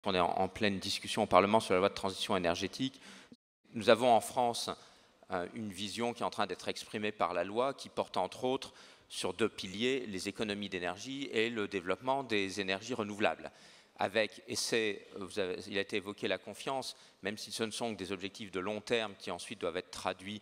On est en pleine discussion au Parlement sur la loi de transition énergétique. Nous avons en France une vision qui est en train d'être exprimée par la loi, qui porte entre autres sur deux piliers, les économies d'énergie et le développement des énergies renouvelables. Avec, il a été évoqué la confiance, même si ce ne sont que des objectifs de long terme qui ensuite doivent être traduits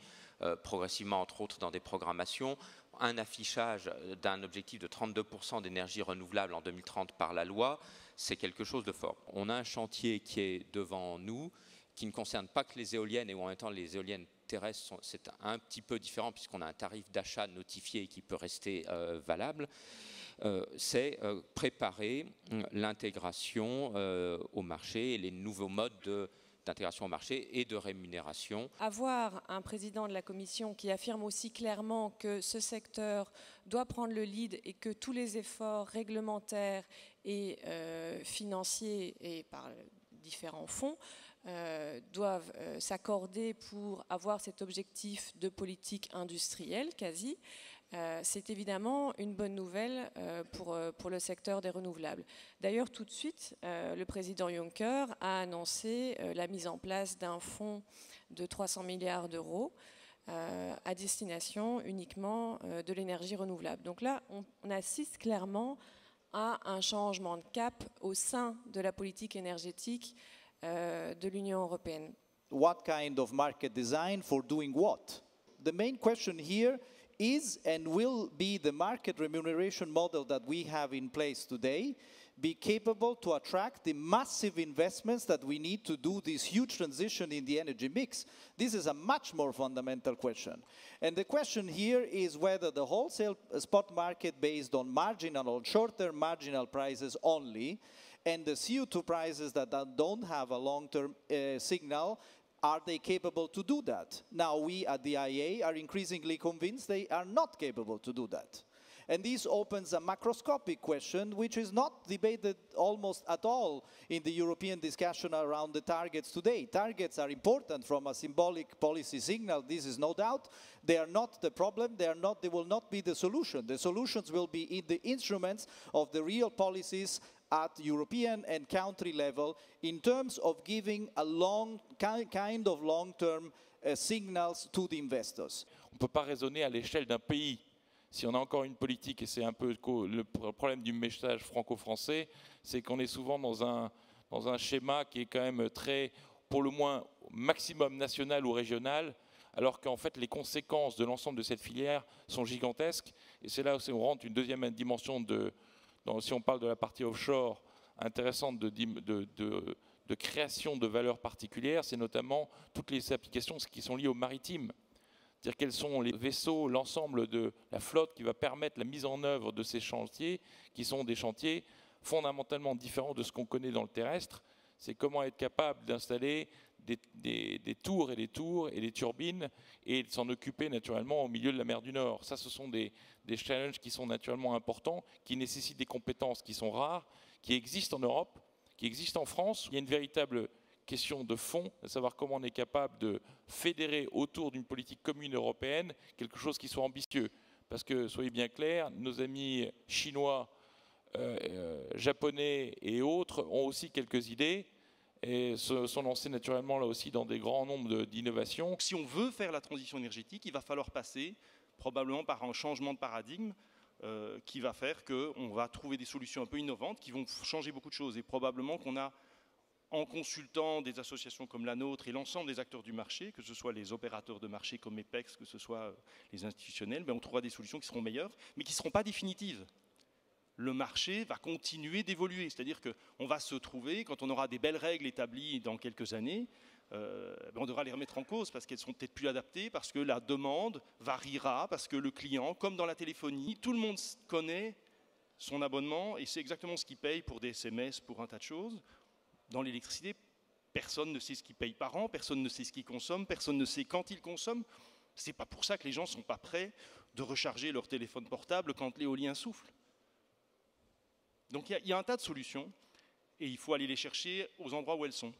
progressivement, entre autres dans des programmations, un affichage d'un objectif de 32% d'énergie renouvelable en 2030 par la loi, c'est quelque chose de fort. On a un chantier qui est devant nous, qui ne concerne pas que les éoliennes, et où en même temps les éoliennes terrestres, c'est un petit peu différent puisqu'on a un tarif d'achat notifié qui peut rester valable. C'est préparer l'intégration au marché et les nouveaux modes d'intégration au marché et de rémunération. Avoir un président de la Commission qui affirme aussi clairement que ce secteur doit prendre le lead et que tous les efforts réglementaires et financiers et par différents fonds doivent s'accorder pour avoir cet objectif de politique industrielle quasi, c'est évidemment une bonne nouvelle pour le secteur des renouvelables. D'ailleurs, tout de suite, le président Juncker a annoncé la mise en place d'un fonds de 300 milliards d'euros à destination uniquement de l'énergie renouvelable. Donc là, on assiste clairement à un changement de cap au sein de la politique énergétique de l'Union européenne. What kind of market design for doing what? The main question here is and will be the market remuneration model that we have in place today be capable to attract the massive investments that we need to do this huge transition in the energy mix? This is a much more fundamental question. And the question here is whether the wholesale spot market based on marginal or short-term marginal prices only and the CO2 prices that don't have a long-term signal, are they capable to do that? Now we at the IEA are increasingly convinced they are not capable to do that. And this opens a macroscopic question which is not debated almost at all in the European discussion around the targets today. Targets are important from a symbolic policy signal, this is no doubt. They are not the problem, they will not be the solution. The solutions will be in the instruments of the real policies at European and country level in terms of giving a kind of long-term signals to the investors. On ne peut pas raisonner à l'échelle d'un pays. Si on a encore une politique, et c'est un peu le problème du message franco-français, c'est qu'on est souvent dans un schéma qui est quand même très, pour le moins, maximum national ou régional, alors qu'en fait les conséquences de l'ensemble de cette filière sont gigantesques. Et c'est là où on rentre une deuxième dimension si on parle de la partie offshore intéressante de création de valeurs particulières, c'est notamment toutes les applications qui sont liées au maritime. C'est-à-dire quels sont les vaisseaux, l'ensemble de la flotte qui va permettre la mise en œuvre de ces chantiers, qui sont des chantiers fondamentalement différents de ce qu'on connaît dans le terrestre. C'est comment être capable d'installer des tours et des turbines et de s'en occuper naturellement au milieu de la mer du Nord. Ça, ce sont des challenges qui sont naturellement importants, qui nécessitent des compétences qui sont rares, qui existent en Europe, qui existent en France. Il y a une véritable question de fond, de savoir comment on est capable de fédérer autour d'une politique commune européenne quelque chose qui soit ambitieux. Parce que, soyez bien clairs, nos amis chinois, japonais et autres ont aussi quelques idées et se sont lancés naturellement là aussi dans des grands nombres d'innovations. Si on veut faire la transition énergétique, il va falloir passer probablement par un changement de paradigme qui va faire qu'on va trouver des solutions un peu innovantes qui vont changer beaucoup de choses. Et probablement qu'on a, en consultant des associations comme la nôtre et l'ensemble des acteurs du marché, que ce soit les opérateurs de marché comme EPEX, que ce soit les institutionnels, on trouvera des solutions qui seront meilleures, mais qui ne seront pas définitives. Le marché va continuer d'évoluer, c'est-à-dire qu'on va se trouver, quand on aura des belles règles établies dans quelques années, on devra les remettre en cause parce qu'elles ne seront peut-être plus adaptées, parce que la demande variera, parce que le client, comme dans la téléphonie, tout le monde connaît son abonnement et c'est exactement ce qu'il paye pour des SMS, pour un tas de choses. Dans l'électricité, personne ne sait ce qu'il paye par an, personne ne sait ce qu'il consomme, personne ne sait quand il consomme. Ce n'est pas pour ça que les gens ne sont pas prêts de recharger leur téléphone portable quand l'éolien souffle. Donc il y a un tas de solutions et il faut aller les chercher aux endroits où elles sont.